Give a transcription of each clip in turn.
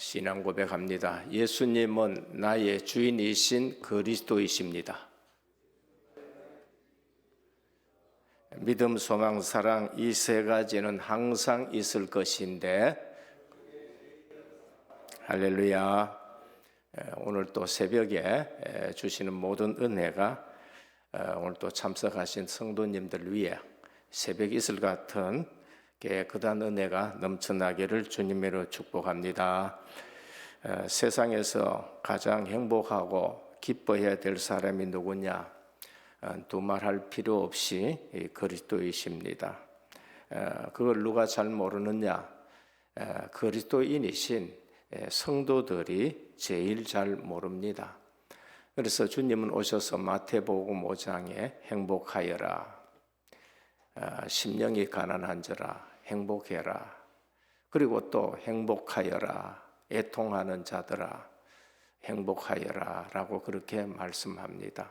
신앙 고백합니다. 예수님은 나의 주인이신 그리스도이십니다. 믿음, 소망, 사랑 이 세 가지는 항상 있을 것인데 할렐루야. 오늘 또 새벽에 주시는 모든 은혜가 오늘 또 참석하신 성도님들 위해 새벽 이슬 같은 깨끗한 은혜가 넘쳐나기를 주님으로 축복합니다. 세상에서 가장 행복하고 기뻐해야 될 사람이 누구냐? 두말할 필요 없이 그리스도이십니다. 그걸 누가 잘 모르느냐? 그리스도인이신 성도들이 제일 잘 모릅니다. 그래서 주님은 오셔서 마태복음 5장에 행복하여라, 심령이 가난한 자라 행복해라, 그리고 또 행복하여라, 애통하는 자들아 행복하여라 라고 그렇게 말씀합니다.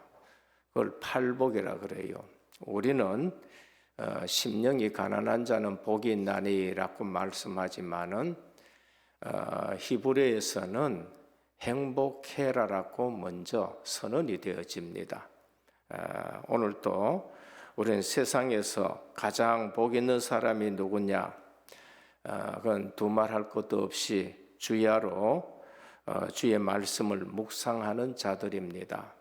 그걸 팔복이라 그래요. 우리는 심령이 가난한 자는 복이 있나니 라고 말씀하지만은 히브리어에서는 행복해라라고 먼저 선언이 되어집니다. 오늘도 우리는 세상에서 가장 복 있는 사람이 누구냐? 그건 두말할 것도 없이 주야로 주의 말씀을 묵상하는 자들입니다.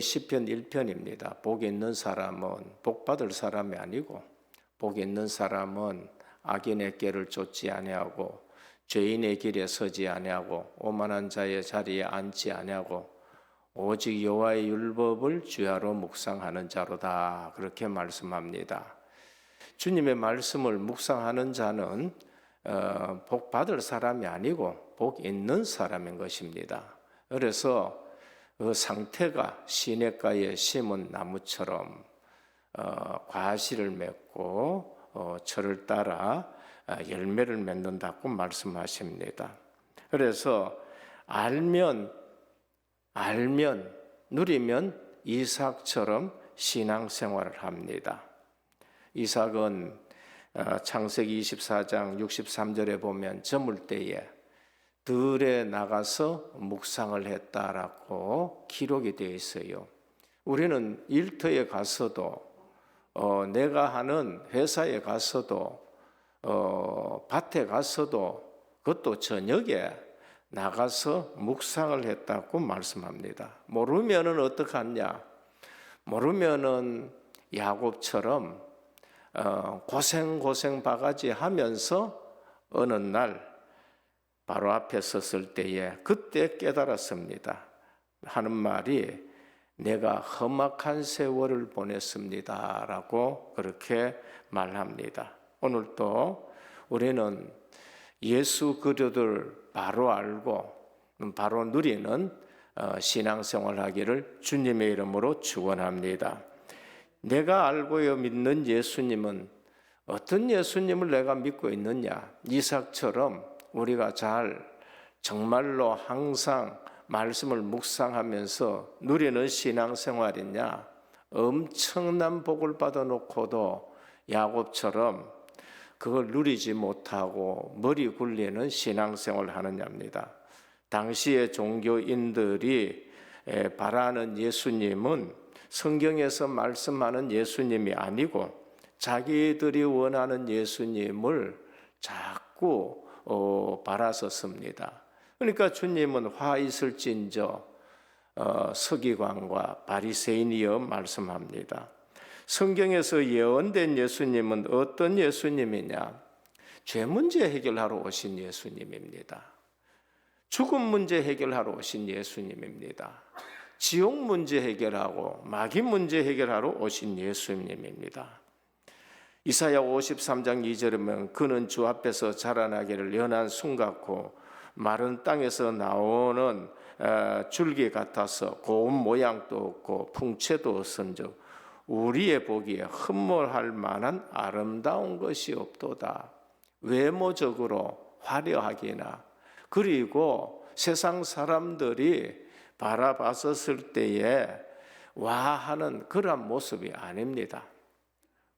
시편 1편입니다. 복 있는 사람은 복 받을 사람이 아니고, 복 있는 사람은 악인의 길을 쫓지 아니하고 죄인의 길에 서지 아니하고 오만한 자의 자리에 앉지 아니하고 오직 여호와의 율법을 주야로 묵상하는 자로다, 그렇게 말씀합니다. 주님의 말씀을 묵상하는 자는 복 받을 사람이 아니고 복 있는 사람인 것입니다. 그래서 그 상태가 시냇가에 심은 나무처럼 과실을 맺고 철을 따라 열매를 맺는다고 말씀하십니다. 그래서 알면 누리면 이삭처럼 신앙생활을 합니다. 이삭은 창세기 24장 63절에 보면 저물 때에 들에 나가서 묵상을 했다라고 기록이 되어 있어요. 우리는 일터에 가서도 내가 하는 회사에 가서도 밭에 가서도 그것도 저녁에 나가서 묵상을 했다고 말씀합니다. 모르면은 어떡하냐? 모르면은 야곱처럼 고생 바가지 하면서 어느 날 바로 앞에 섰을 때에 그때 깨달았습니다. 하는 말이 내가 험악한 세월을 보냈습니다 라고 그렇게 말합니다. 오늘도 우리는 예수 그리스도를 바로 알고 바로 누리는 신앙생활 하기를 주님의 이름으로 축원합니다. 내가 알고 믿는 예수님은 어떤 예수님을 내가 믿고 있느냐? 이삭처럼 우리가 정말로 항상 말씀을 묵상하면서 누리는 신앙생활이냐? 엄청난 복을 받아놓고도 야곱처럼 그걸 누리지 못하고 머리 굴리는 신앙생활을 하느냐입니다. 당시의 종교인들이 바라는 예수님은 성경에서 말씀하는 예수님이 아니고 자기들이 원하는 예수님을 자꾸 바라섰습니다. 그러니까 주님은 화 있을진저 서기관과 바리새인이여 말씀합니다. 성경에서 예언된 예수님은 어떤 예수님이냐? 죄 문제 해결하러 오신 예수님입니다. 죽음 문제 해결하러 오신 예수님입니다. 지옥 문제 해결하고 마귀 문제 해결하러 오신 예수님입니다. 이사야 53장 2절에 보면 그는 주 앞에서 자라나기를 연한 순 같고 마른 땅에서 나오는 줄기 같아서 고운 모양도 없고 풍채도 없은즉 우리의 보기에 흠몰할 만한 아름다운 것이 없도다. 외모적으로 화려하기나 그리고 세상 사람들이 바라봤었을 때에 와하는 그런 모습이 아닙니다.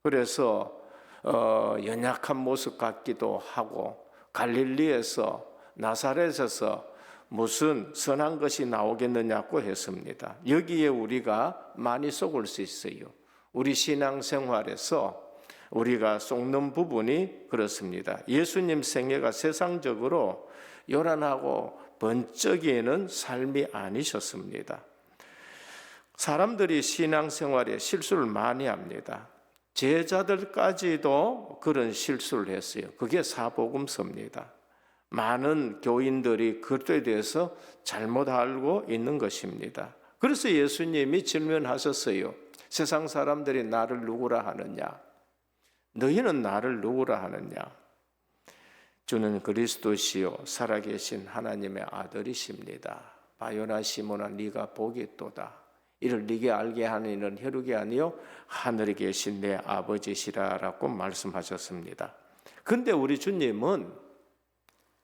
그래서 연약한 모습 같기도 하고 갈릴리에서 나사렛에서 무슨 선한 것이 나오겠느냐고 했습니다. 여기에 우리가 많이 속을 수 있어요. 우리 신앙생활에서 우리가 속는 부분이 그렇습니다. 예수님 생애가 세상적으로 요란하고 번쩍이는 삶이 아니셨습니다. 사람들이 신앙생활에 실수를 많이 합니다. 제자들까지도 그런 실수를 했어요. 그게 사복음서입니다. 많은 교인들이 그것에 대해서 잘못 알고 있는 것입니다. 그래서 예수님이 질문하셨어요. 세상 사람들이 나를 누구라 하느냐? 너희는 나를 누구라 하느냐? 주는 그리스도시요 살아계신 하나님의 아들이십니다. 바요나 시몬아 네가 복이 있도다. 이를 네게 알게 하는 이는 혈육이 아니요 하늘에 계신 내 아버지시라라고 말씀하셨습니다. 그런데 우리 주님은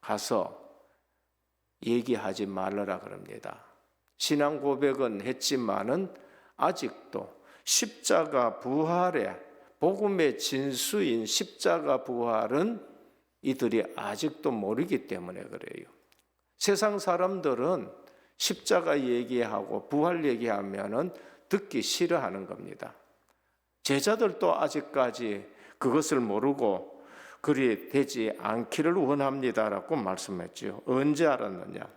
가서 얘기하지 말라라 그럽니다. 신앙 고백은 했지만은 아직도 십자가 부활의 복음의 진수인 십자가 부활은 이들이 아직도 모르기 때문에 그래요. 세상 사람들은 십자가 얘기하고 부활 얘기하면은 듣기 싫어하는 겁니다. 제자들도 아직까지 그것을 모르고 그리 되지 않기를 원합니다라고 말씀했죠. 언제 알았느냐?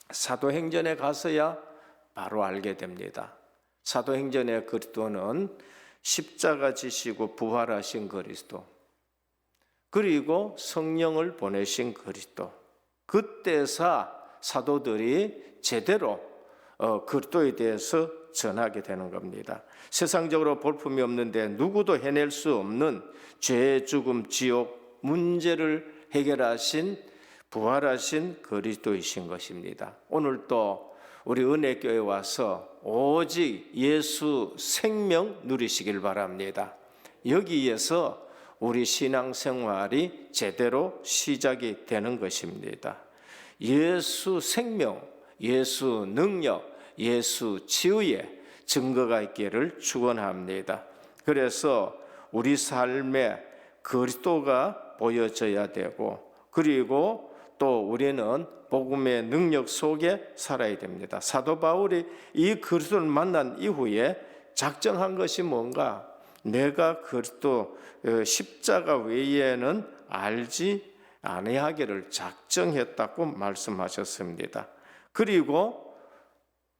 사도행전에 가서야 바로 알게 됩니다. 사도행전의 그리스도는 십자가 지시고 부활하신 그리스도, 그리고 성령을 보내신 그리스도. 그때서 사도들이 제대로 그리스도에 대해서 전하게 되는 겁니다. 세상적으로 볼품이 없는데 누구도 해낼 수 없는 죄, 죽음, 지옥 문제를 해결하신 부활하신 그리스도이신 것입니다. 오늘 또 우리 은혜교회 와서 오직 예수 생명 누리시길 바랍니다. 여기에서 우리 신앙생활이 제대로 시작이 되는 것입니다. 예수 생명, 예수 능력, 예수 치유의 증거가 있기를 축원합니다. 그래서 우리 삶에 그리스도가 보여져야 되고, 그리고 또 우리는 복음의 능력 속에 살아야 됩니다. 사도 바울이 이 그리스도를 만난 이후에 작정한 것이 뭔가? 내가 그리스도 십자가 외에는 알지 아니하기를 작정했다고 말씀하셨습니다. 그리고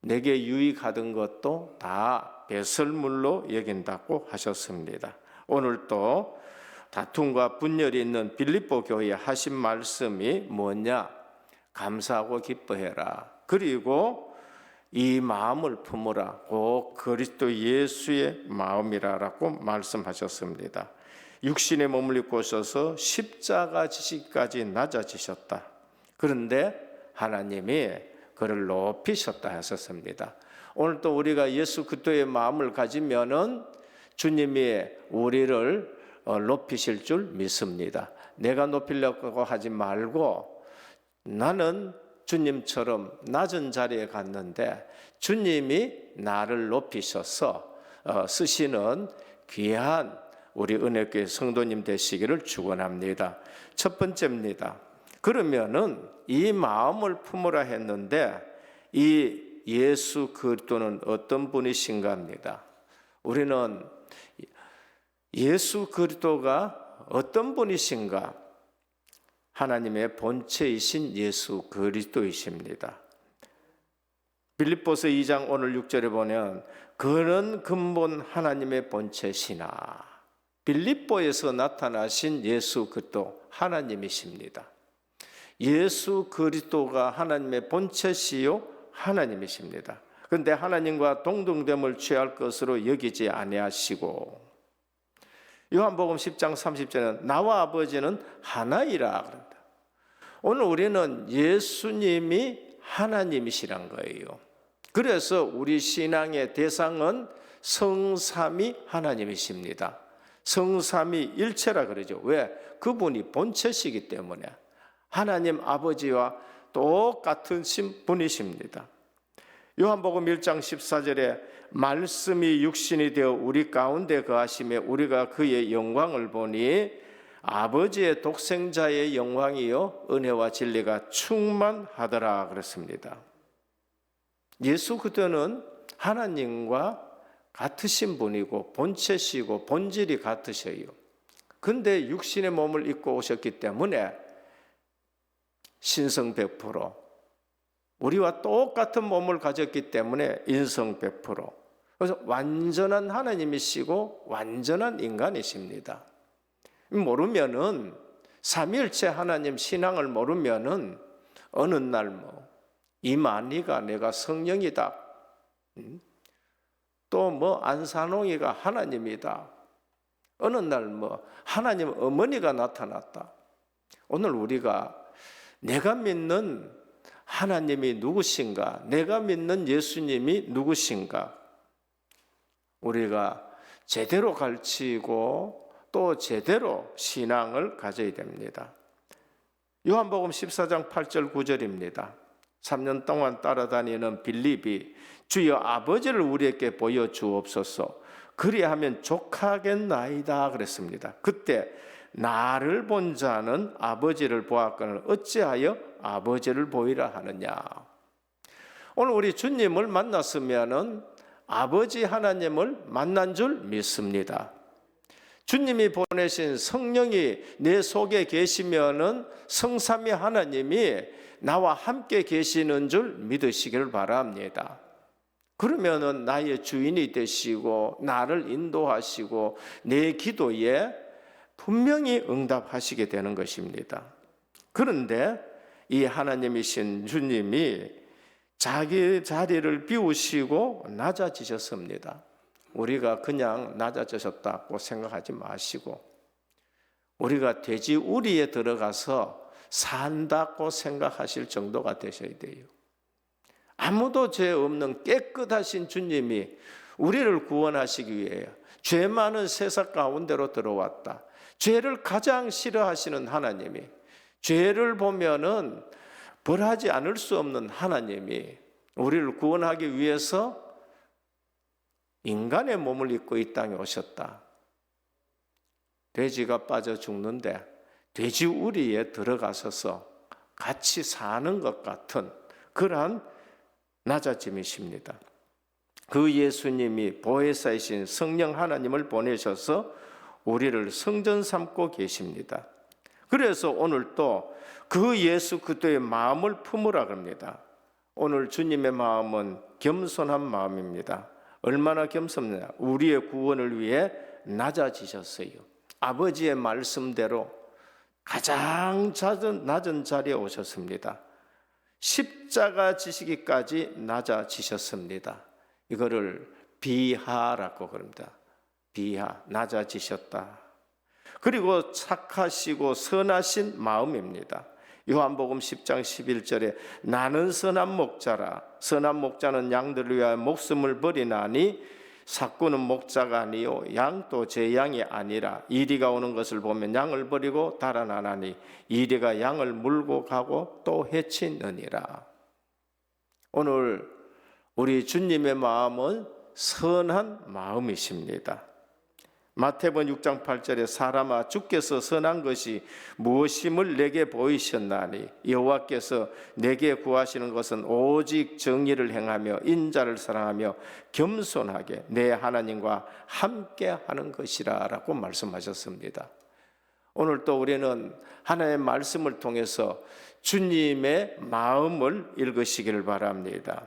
내게 유익하던 것도 다 배설물로 여긴다고 하셨습니다. 오늘 또 다툼과 분열이 있는 빌립보 교회에 하신 말씀이 뭐냐? 감사하고 기뻐해라. 그리고 이 마음을 품으라. 곧 그리스도 예수의 마음이라라고 말씀하셨습니다. 육신의 몸을 입고 오셔서 십자가 지시까지 낮아지셨다. 그런데 하나님이 그를 높이셨다 하셨습니다. 오늘 또 우리가 예수 그리스도의 마음을 가지면은 주님이 우리를 높이실 줄 믿습니다. 내가 높이려고 하지 말고 나는 주님처럼 낮은 자리에 갔는데 주님이 나를 높이셔서 쓰시는 귀한 우리 은혜교회 성도님 되시기를 축원합니다. 첫 번째입니다. 그러면은 이 마음을 품으라 했는데 이 예수 그리스도는 어떤 분이신가 합니다. 우리는 예수 그리스도가 어떤 분이신가? 하나님의 본체이신 예수 그리스도이십니다. 빌립보서 2장 오늘 6절에 보면 그는 근본 하나님의 본체시나. 빌립보에서 나타나신 예수 그리스도 하나님이십니다. 예수 그리스도가 하나님의 본체시요 하나님이십니다. 그런데 하나님과 동등됨을 취할 것으로 여기지 아니하시고, 요한복음 10장 30절에는 나와 아버지는 하나이라 그런다. 오늘 우리는 예수님이 하나님이시란 거예요. 그래서 우리 신앙의 대상은 성삼위 하나님이십니다. 성삼위 일체라 그러죠. 왜? 그분이 본체시기 때문에 하나님 아버지와 똑같은 분이십니다. 요한복음 1장 14절에 말씀이 육신이 되어 우리 가운데 거하심에 우리가 그의 영광을 보니 아버지의 독생자의 영광이요 은혜와 진리가 충만하더라 그랬습니다. 예수 그리스도는 하나님과 같으신 분이고 본체시고 본질이 같으셔요. 근데 육신의 몸을 입고 오셨기 때문에 신성 100%, 우리와 똑같은 몸을 가졌기 때문에 인성 100%. 그래서 완전한 하나님이시고 완전한 인간이십니다. 모르면은 삼위일체 하나님 신앙을 모르면은 어느 날 이만희가 내가 성령이다, 또 안산홍이가 하나님이다, 어느 날 하나님 어머니가 나타났다. 오늘 우리가 내가 믿는 하나님이 누구신가, 내가 믿는 예수님이 누구신가, 우리가 제대로 가르치고 또 제대로 신앙을 가져야 됩니다. 요한복음 14장 8절 9절입니다. 3년 동안 따라다니는 빌립이 주여 아버지를 우리에게 보여주옵소서, 그리하면 족하겠나이다 그랬습니다. 그때 나를 본 자는 아버지를 보았거늘 어찌하여 아버지를 보이라 하느냐. 오늘 우리 주님을 만났으면은 아버지 하나님을 만난 줄 믿습니다. 주님이 보내신 성령이 내 속에 계시면은 성삼위 하나님이 나와 함께 계시는 줄 믿으시기를 바랍니다. 그러면은 나의 주인이 되시고 나를 인도하시고 내 기도에 분명히 응답하시게 되는 것입니다. 그런데 이 하나님이신 주님이 자기 자리를 비우시고 낮아지셨습니다. 우리가 그냥 낮아지셨다고 생각하지 마시고 우리가 돼지 우리에 들어가서 산다고 생각하실 정도가 되셔야 돼요. 아무도 죄 없는 깨끗하신 주님이 우리를 구원하시기 위해 죄 많은 세상 가운데로 들어왔다. 죄를 가장 싫어하시는 하나님이, 죄를 보면은 벌하지 않을 수 없는 하나님이 우리를 구원하기 위해서 인간의 몸을 입고 이 땅에 오셨다. 돼지가 빠져 죽는데 돼지 우리에 들어가셔서 같이 사는 것 같은 그러한 낮아짐이십니다. 그 예수님이 보혜사이신 성령 하나님을 보내셔서 우리를 성전 삼고 계십니다. 그래서 오늘 또 그 예수 그리스도의 마음을 품으라 합니다. 오늘 주님의 마음은 겸손한 마음입니다. 얼마나 겸손하냐? 우리의 구원을 위해 낮아지셨어요. 아버지의 말씀대로 가장 낮은 자리에 오셨습니다. 십자가 지시기까지 낮아지셨습니다. 이거를 비하라고 그럽니다. 비하, 낮아지셨다. 그리고 착하시고 선하신 마음입니다. 요한복음 10장 11절에 나는 선한 목자라, 선한 목자는 양들을 위하여 목숨을 버리나니 삭구는 목자가 아니요 양도 제 양이 아니라 이리가 오는 것을 보면 양을 버리고 달아나나니 이리가 양을 물고 가고 또 해치느니라. 오늘 우리 주님의 마음은 선한 마음이십니다. 마태복음 6장 8절에 사람아 주께서 선한 것이 무엇임을 내게 보이셨나니 여호와께서 내게 구하시는 것은 오직 정의를 행하며 인자를 사랑하며 겸손하게 내 하나님과 함께하는 것이라 라고 말씀하셨습니다. 오늘 또 우리는 하나님의 말씀을 통해서 주님의 마음을 읽으시기를 바랍니다.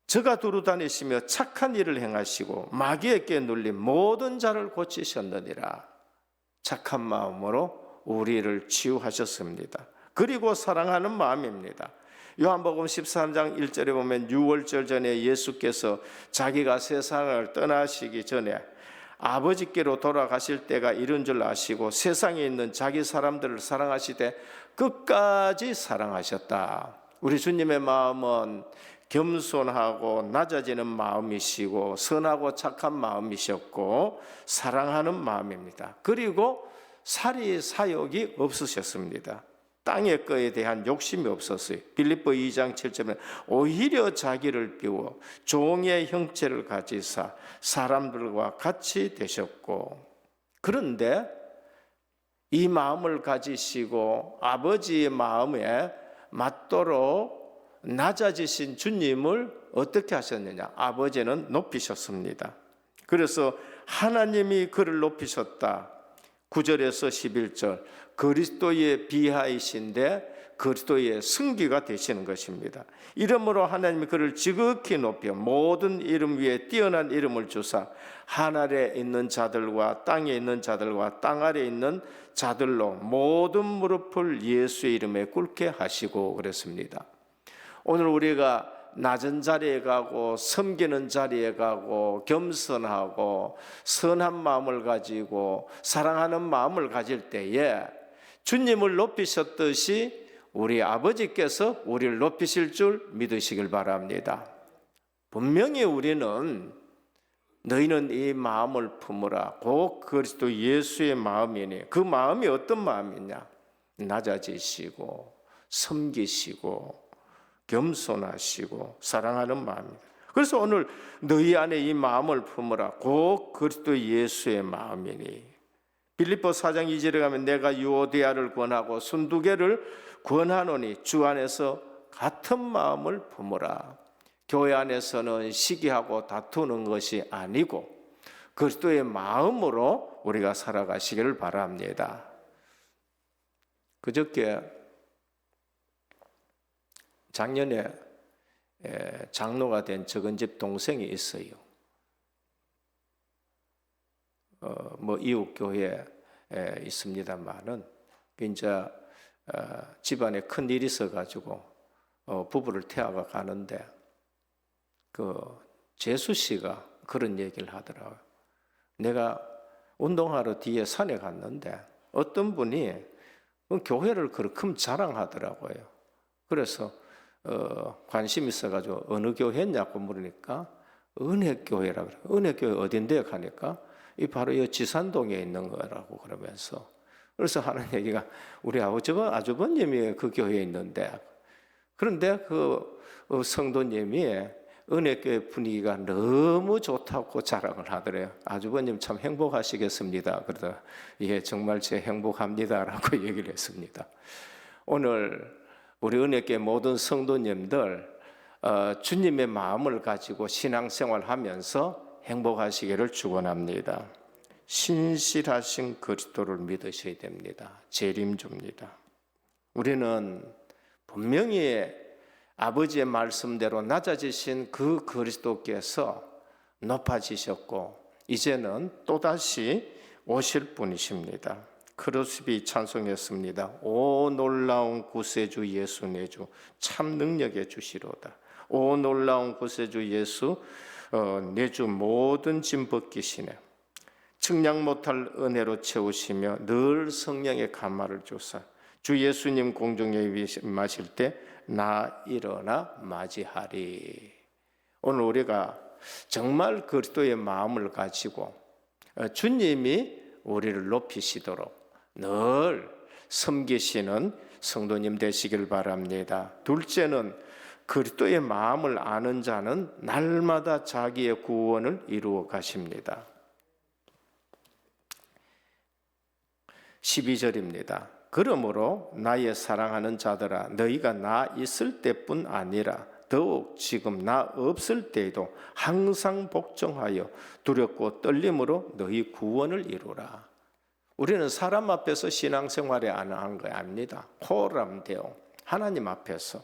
저가 두루 다니시며 착한 일을 행하시고 마귀에게 눌린 모든 자를 고치셨느니라. 착한 마음으로 우리를 치유하셨습니다. 그리고 사랑하는 마음입니다. 요한복음 13장 1절에 보면 유월절 전에 예수께서 자기가 세상을 떠나시기 전에 아버지께로 돌아가실 때가 이른 줄 아시고 세상에 있는 자기 사람들을 사랑하시되 끝까지 사랑하셨다. 우리 주님의 마음은 겸손하고 낮아지는 마음이시고 선하고 착한 마음이셨고 사랑하는 마음입니다. 그리고 사리 사욕이 없으셨습니다. 땅의 것에 대한 욕심이 없었어요. 빌립보 2장 7절에 오히려 자기를 비워 종의 형체를 가지사 사람들과 같이 되셨고 그런데 이 마음을 가지시고 아버지의 마음에 맞도록 낮아지신 주님을 어떻게 하셨느냐? 아버지는 높이셨습니다. 그래서 하나님이 그를 높이셨다. 9절에서 11절, 그리스도의 비하이신데 그리스도의 승기가 되시는 것입니다. 이러므로 하나님이 그를 지극히 높여 모든 이름 위에 뛰어난 이름을 주사 하늘에 있는 자들과 땅에 있는 자들과 땅 아래에 있는 자들로 모든 무릎을 예수의 이름에 꿇게 하시고 그랬습니다. 오늘 우리가 낮은 자리에 가고 섬기는 자리에 가고 겸손하고 선한 마음을 가지고 사랑하는 마음을 가질 때에 주님을 높이셨듯이 우리 아버지께서 우리를 높이실 줄 믿으시길 바랍니다. 분명히 우리는 너희는 이 마음을 품으라 곧 그리스도 예수의 마음이니, 그 마음이 어떤 마음이냐? 낮아지시고 섬기시고 겸손하시고 사랑하는 마음입니다. 그래서 오늘 너희 안에 이 마음을 품으라 곧 그리스도 예수의 마음이니, 빌립보 4장 2절에 가면 내가 유오디아를 권하고 순두개를 권하노니 주 안에서 같은 마음을 품으라. 교회 안에서는 시기하고 다투는 것이 아니고 그리스도의 마음으로 우리가 살아가시기를 바랍니다. 그저께 작년에 장로가 된 적은 집 동생이 있어요. 이웃 교회에 있습니다만은 이제 집안에 큰 일이 있어가지고 부부를 태워가 가는데 재수 씨가 그런 얘기를 하더라고요. 내가 운동하러 뒤에 산에 갔는데 어떤 분이 교회를 그렇게 자랑하더라고요. 그래서 관심 있어가지고 어느 교회냐고 물으니까 은혜교회라 그래요. 은혜교회 어딘데 가니까 이 바로 이 지산동에 있는 거라고 그러면서, 그래서 하는 얘기가 우리 아주버님이 그 교회에 있는데, 그런데 그 성도님이 은혜교회 분위기가 너무 좋다고 자랑을 하더래요. 아주버님 참 행복하시겠습니다. 그러다 예, 정말 제 행복합니다라고 얘기를 했습니다. 오늘 우리 은혜교회 모든 성도님들 주님의 마음을 가지고 신앙생활하면서 행복하시기를 축원합니다. 신실하신 그리스도를 믿으셔야 됩니다. 재림주입니다. 우리는 분명히 아버지의 말씀대로 낮아지신 그 그리스도께서 높아지셨고 이제는 또다시 오실 분이십니다. 크로스비 찬송했습니다. 오 놀라운 구세주 예수 내 주 참 능력의 주시로다. 오 놀라운 구세주 예수 내 주 모든 짐 벗기시네. 측량 못할 은혜로 채우시며 늘 성령의 감화를 주사 주 예수님 공중에 임하실 때 나 일어나 맞이하리. 오늘 우리가 정말 그리스도의 마음을 가지고 주님이 우리를 높이시도록 늘 섬기시는 성도님 되시길 바랍니다. 둘째는 그리스도의 마음을 아는 자는 날마다 자기의 구원을 이루어 가십니다. 12절입니다. 그러므로 나의 사랑하는 자들아 너희가 나 있을 때뿐 아니라 더욱 지금 나 없을 때에도 항상 복종하여 두렵고 떨림으로 너희 구원을 이루라. 우리는 사람 앞에서 신앙생활에 안 한 거 아닙니다. 코람데오 하나님 앞에서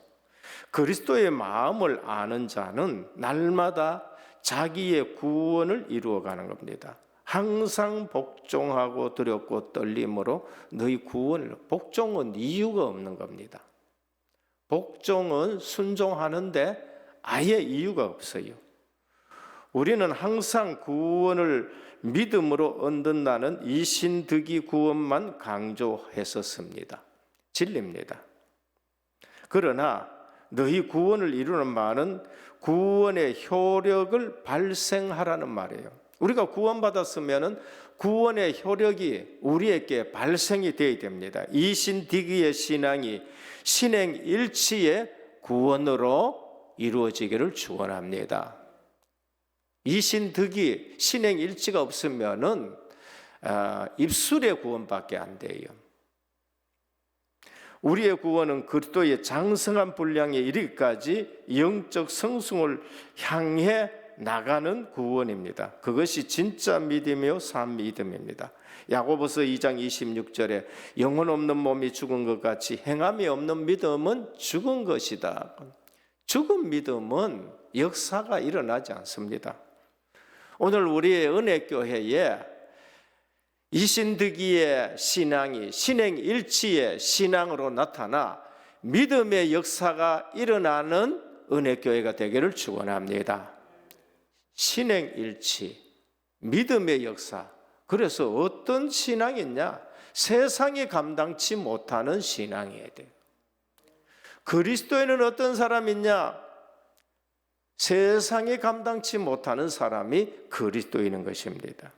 그리스도의 마음을 아는 자는 날마다 자기의 구원을 이루어가는 겁니다. 항상 복종하고 두렵고 떨림으로 너희 구원을, 복종은 이유가 없는 겁니다. 복종은 순종하는데 아예 이유가 없어요. 우리는 항상 구원을 믿음으로 얻는다는 이신득이 구원만 강조했었습니다. 진리입니다. 그러나 너희 구원을 이루는 말은 구원의 효력을 발생하라는 말이에요. 우리가 구원받았으면 구원의 효력이 우리에게 발생이 되어야 됩니다. 이신득이의 신앙이 신행일치의 구원으로 이루어지기를 축원합니다. 이신득이 신행일치가 없으면은 입술의 구원밖에 안 돼요. 우리의 구원은 그리스도의 장성한 분량에 이르기까지 영적 성숙을 향해 나가는 구원입니다. 그것이 진짜 믿음이요 산 믿음입니다. 야고보서 2장 26절에 영혼 없는 몸이 죽은 것 같이 행함이 없는 믿음은 죽은 것이다. 죽은 믿음은 역사가 일어나지 않습니다. 오늘 우리의 은혜교회에 이신득이의 신앙이 신행일치의 신앙으로 나타나 믿음의 역사가 일어나는 은혜교회가 되기를 축원합니다. 신행일치, 믿음의 역사. 그래서 어떤 신앙이냐? 세상이 감당치 못하는 신앙이어야 돼요. 그리스도에는 어떤 사람이 있냐? 세상이 감당치 못하는 사람이 그리스도인인 것입니다.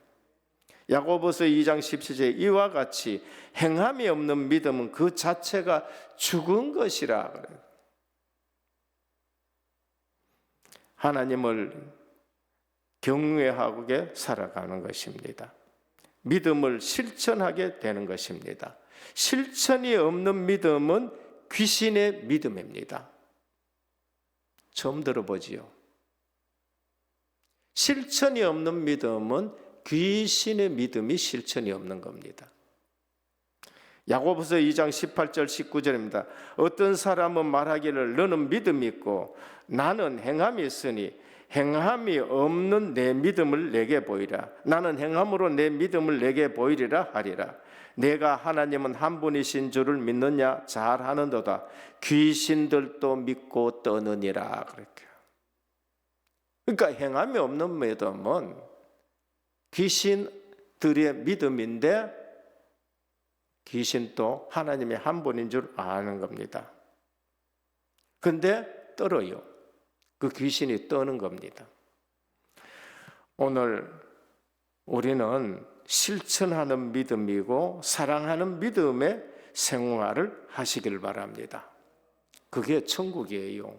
야고보서 2장 17절에 이와 같이 행함이 없는 믿음은 그 자체가 죽은 것이라 그래요. 하나님을 경외하게 살아가는 것입니다. 믿음을 실천하게 되는 것입니다. 실천이 없는 믿음은 귀신의 믿음입니다. 처음 들어보지요? 실천이 없는 믿음은 귀신의 믿음이 실천이 없는 겁니다. 야고보서 2장 18절 19절입니다. 어떤 사람은 말하기를 너는 믿음이 있고 나는 행함이 있으니 행함이 없는 내 믿음을 내게 보이라. 나는 행함으로 내 믿음을 내게 보이리라 하리라. 내가 하나님은 한 분이신 줄을 믿느냐? 잘하는도다. 귀신들도 믿고 떠느니라. 그렇게. 그러니까 행함이 없는 믿음은 귀신들의 믿음인데 귀신도 하나님의 한 분인 줄 아는 겁니다. 그런데 떨어요. 그 귀신이 떠는 겁니다. 오늘 우리는 실천하는 믿음이고 사랑하는 믿음의 생활을 하시길 바랍니다. 그게 천국이에요.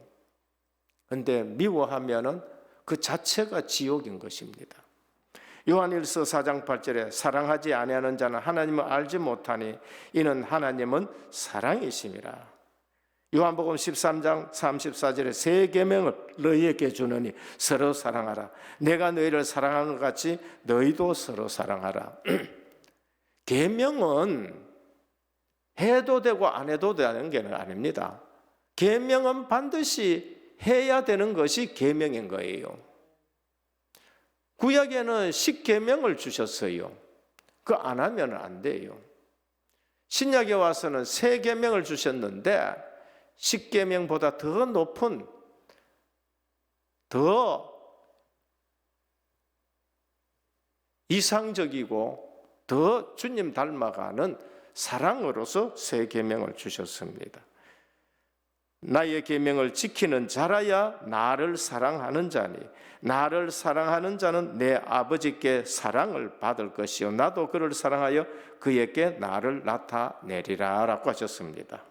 그런데 미워하면은 그 자체가 지옥인 것입니다. 요한일서 4장 8절에 사랑하지 아니하는 자는 하나님을 알지 못하니 이는 하나님은 사랑이심이라. 요한복음 13장 34절에 새 계명을 너희에게 주노니 서로 사랑하라. 내가 너희를 사랑하는 것 같이 너희도 서로 사랑하라. 계명은 해도 되고 안 해도 되는 게 아닙니다. 계명은 반드시 해야 되는 것이 계명인 거예요. 구약에는 10계명을 주셨어요. 그거 안 하면 안 돼요. 신약에 와서는 새 계명을 주셨는데 10계명보다 더 높은, 더 이상적이고 더 주님 닮아가는 사랑으로서 새 계명을 주셨습니다. 나의 계명을 지키는 자라야 나를 사랑하는 자니 나를 사랑하는 자는 내 아버지께 사랑을 받을 것이요 나도 그를 사랑하여 그에게 나를 나타내리라 라고 하셨습니다.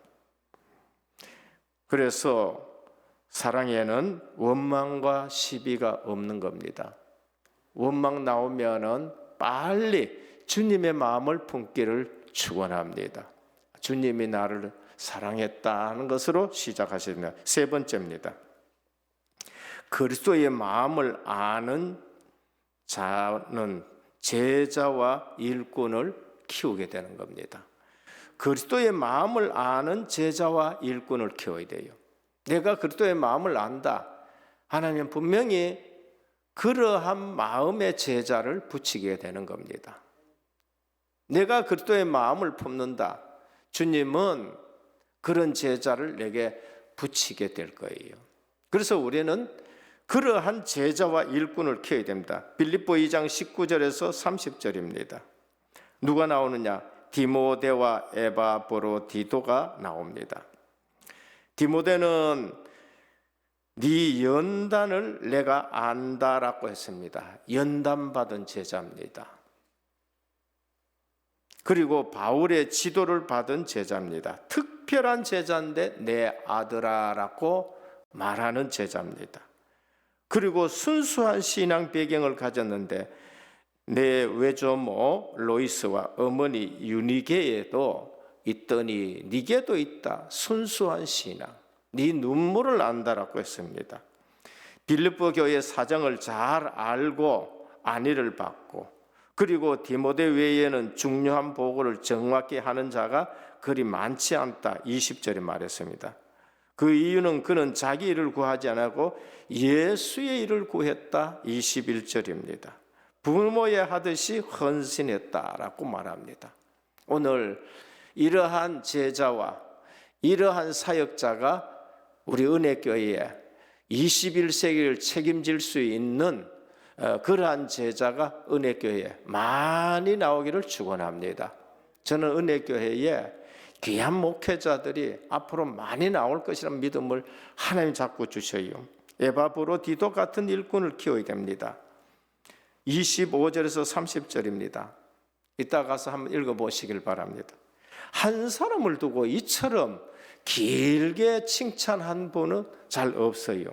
그래서 사랑에는 원망과 시비가 없는 겁니다. 원망 나오면은 빨리 주님의 마음을 품기를 축원합니다. 주님이 나를 사랑했다는 것으로 시작하십니다. 세 번째입니다. 그리스도의 마음을 아는 자는 제자와 일꾼을 키우게 되는 겁니다. 그리스도의 마음을 아는 제자와 일꾼을 키워야 돼요. 내가 그리스도의 마음을 안다. 하나님은 분명히 그러한 마음의 제자를 붙이게 되는 겁니다. 내가 그리스도의 마음을 품는다. 주님은 그런 제자를 내게 붙이게 될 거예요. 그래서 우리는 그러한 제자와 일꾼을 키워야 됩니다. 빌립보 2장 19절에서 30절입니다. 누가 나오느냐? 디모데와 에바브로디도가 나옵니다. 디모데는 네 연단을 내가 안다라고 했습니다. 연단받은 제자입니다. 그리고 바울의 지도를 받은 제자입니다. 특별한 제자인데 내 아들아라고 말하는 제자입니다. 그리고 순수한 신앙 배경을 가졌는데 내 외조모 로이스와 어머니 유니게에도 있더니 니게도 있다. 순수한 신앙. 네 눈물을 안다라고 했습니다. 빌립보 교회 사정을 잘 알고 안위를 받고, 그리고 디모데 외에는 중요한 보고를 정확히 하는 자가 그리 많지 않다. 20절에 말했습니다. 그 이유는 그는 자기 일을 구하지 않고 예수의 일을 구했다. 21절입니다. 부모에 하듯이 헌신했다라고 말합니다. 오늘 이러한 제자와 이러한 사역자가 우리 은혜교회에 21세기를 책임질 수 있는 그러한 제자가 은혜교회에 많이 나오기를 축원합니다. 저는 은혜교회에 귀한 목회자들이 앞으로 많이 나올 것이라는 믿음을 하나님 자꾸 주셔요. 에바브로디도 같은 일꾼을 키워야 됩니다. 25절에서 30절입니다. 이따 가서 한번 읽어보시길 바랍니다. 한 사람을 두고 이처럼 길게 칭찬한 분은 잘 없어요.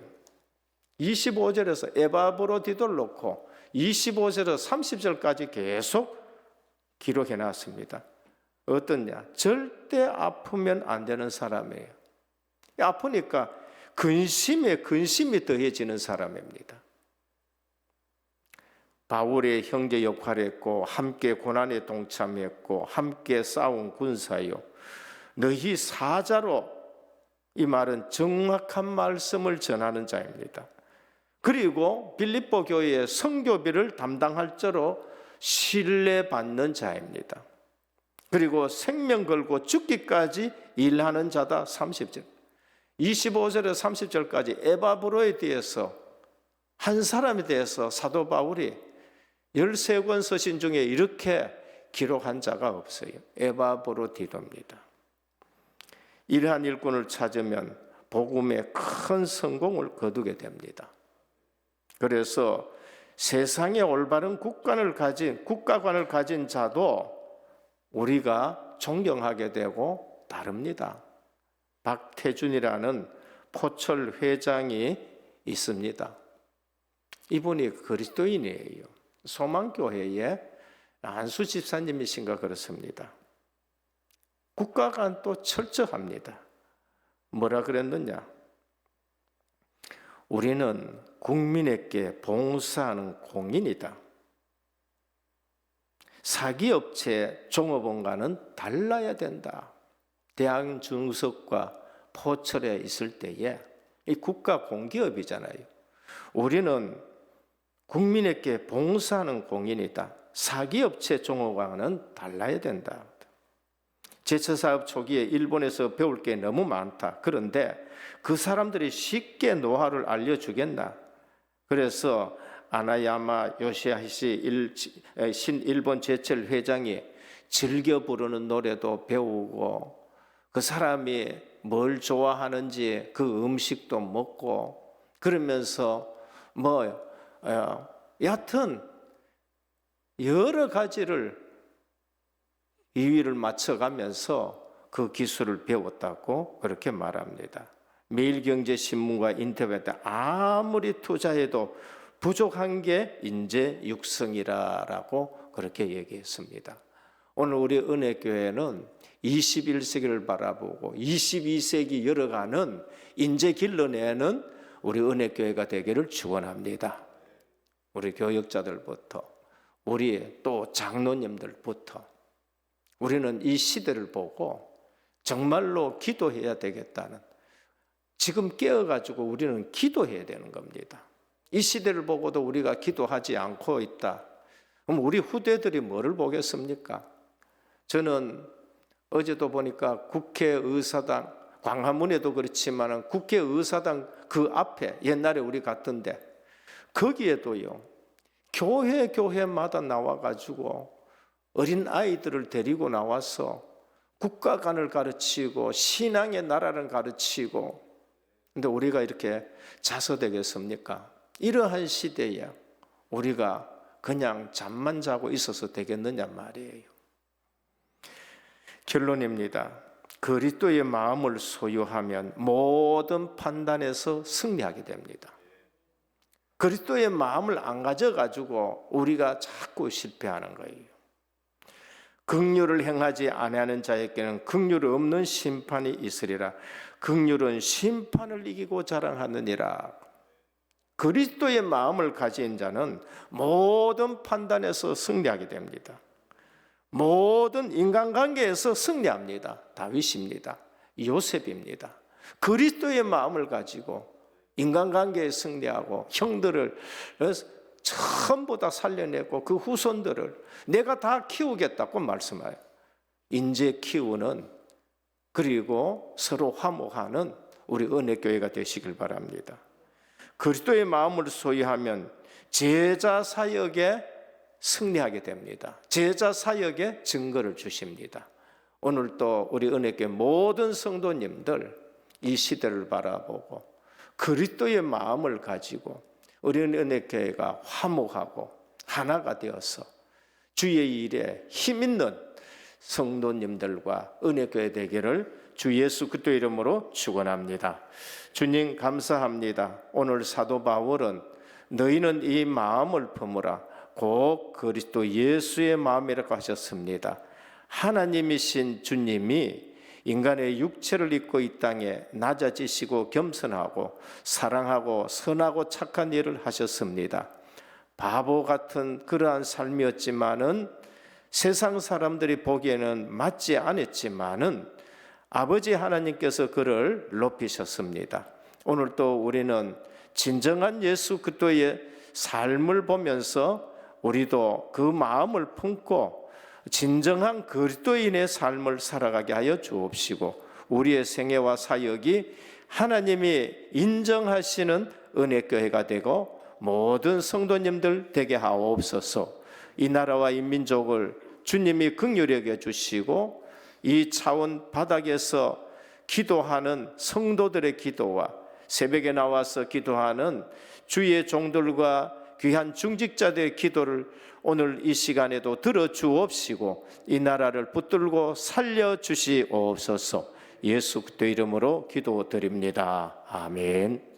25절에서 에바브로디도를 놓고 25절에서 30절까지 계속 기록해 놨습니다. 어떠냐? 절대 아프면 안 되는 사람이에요. 아프니까 근심에 근심이 더해지는 사람입니다. 바울의 형제 역할을 했고 함께 고난에 동참했고 함께 싸운 군사요. 너희 사자로, 이 말은 정확한 말씀을 전하는 자입니다. 그리고 빌립보 교회의 선교비를 담당할 자로 신뢰받는 자입니다. 그리고 생명 걸고 죽기까지 일하는 자다. 30절 25절에서 30절까지 에바브로에 대해서, 한 사람에 대해서 사도 바울이 13권 서신 중에 이렇게 기록한 자가 없어요. 에바브로디도입니다. 이러한 일꾼을 찾으면 복음에 큰 성공을 거두게 됩니다. 그래서 세상에 올바른 국가관을 가진 자도 우리가 존경하게 되고 다릅니다. 박태준이라는 포철 회장이 있습니다. 이분이 그리스도인이에요. 소망교회의 안수 집사님이신가 그렇습니다. 국가관도 철저합니다. 뭐라 그랬느냐? 우리는 국민에게 봉사하는 공인이다. 사기업체 종업원과는 달라야 된다. 대한중석과 포철에 있을 때에 이 국가 공기업이잖아요. 우리는 국민에게 봉사하는 공인이다. 사기업체 종업원과는 달라야 된다. 제철사업 초기에 일본에서 배울 게 너무 많다. 그런데 그 사람들이 쉽게 노하우를 알려주겠나? 그래서 아나야마 요시하시 신일본 제철 회장이 즐겨 부르는 노래도 배우고, 그 사람이 뭘 좋아하는지 그 음식도 먹고, 그러면서 여하튼 여러 가지를 이위를 맞춰가면서 그 기술을 배웠다고 그렇게 말합니다. 매일경제신문과 인터뷰 때 아무리 투자해도 부족한 게 인재 육성이라고 그렇게 얘기했습니다. 오늘 우리 은혜교회는 21세기를 바라보고 22세기 열어가는 인재 길러내는 우리 은혜교회가 되기를 축원합니다. 우리 교역자들부터, 우리 또 장로님들부터 우리는 이 시대를 보고 정말로 기도해야 되겠다는, 지금 깨어가지고 우리는 기도해야 되는 겁니다. 이 시대를 보고도 우리가 기도하지 않고 있다. 그럼 우리 후대들이 뭐를 보겠습니까? 저는 어제도 보니까 국회의사당, 광화문에도 그렇지만 국회의사당 그 앞에 옛날에 우리 갔던데 거기에도요, 교회마다 나와가지고 어린 아이들을 데리고 나와서 국가관을 가르치고 신앙의 나라를 가르치고, 근데 우리가 이렇게 자서되겠습니까? 이러한 시대에 우리가 그냥 잠만 자고 있어서 되겠느냐 말이에요. 결론입니다. 그리스도의 마음을 소유하면 모든 판단에서 승리하게 됩니다. 그리스도의 마음을 안 가져가지고 우리가 자꾸 실패하는 거예요. 긍휼을 행하지 아니하는 자에게는 긍휼 없는 심판이 있으리라. 긍휼은 심판을 이기고 자랑하느니라. 그리스도의 마음을 가진 자는 모든 판단에서 승리하게 됩니다. 모든 인간관계에서 승리합니다. 다윗입니다. 요셉입니다. 그리스도의 마음을 가지고 인간관계에 승리하고 형들을 전부 다 살려내고 그 후손들을 내가 다 키우겠다고 말씀해요. 인재 키우는, 그리고 서로 화목하는 우리 은혜교회가 되시길 바랍니다. 그리스도의 마음을 소유하면 제자 사역에 승리하게 됩니다. 제자 사역에 증거를 주십니다. 오늘 또 우리 은혜교회 모든 성도님들 이 시대를 바라보고 그리스도의 마음을 가지고 우리 은혜교회가 화목하고 하나가 되어서 주의 일에 힘있는 성도님들과 은혜교회 되기를 주 예수 그리스도의 이름으로 축원합니다. 주님 감사합니다. 오늘 사도 바울은 너희는 이 마음을 품으라 곧 그리스도 예수의 마음이라고 하셨습니다. 하나님이신 주님이 인간의 육체를 입고 이 땅에 낮아지시고 겸손하고 사랑하고 선하고 착한 일을 하셨습니다. 바보 같은 그러한 삶이었지만은 세상 사람들이 보기에는 맞지 않았지만은 아버지 하나님께서 그를 높이셨습니다. 오늘 또 우리는 진정한 예수 그리스도의 삶을 보면서 우리도 그 마음을 품고 진정한 그리스도인의 삶을 살아가게 하여 주옵시고 우리의 생애와 사역이 하나님이 인정하시는 은혜교회가 되고 모든 성도님들 되게 하옵소서. 이 나라와 이 민족을 주님이 긍휼히 여겨 주시고 이 차원 바닥에서 기도하는 성도들의 기도와 새벽에 나와서 기도하는 주의 종들과 귀한 중직자들의 기도를 오늘 이 시간에도 들어주옵시고 이 나라를 붙들고 살려주시옵소서. 예수 그리스도 이름으로 기도드립니다. 아멘.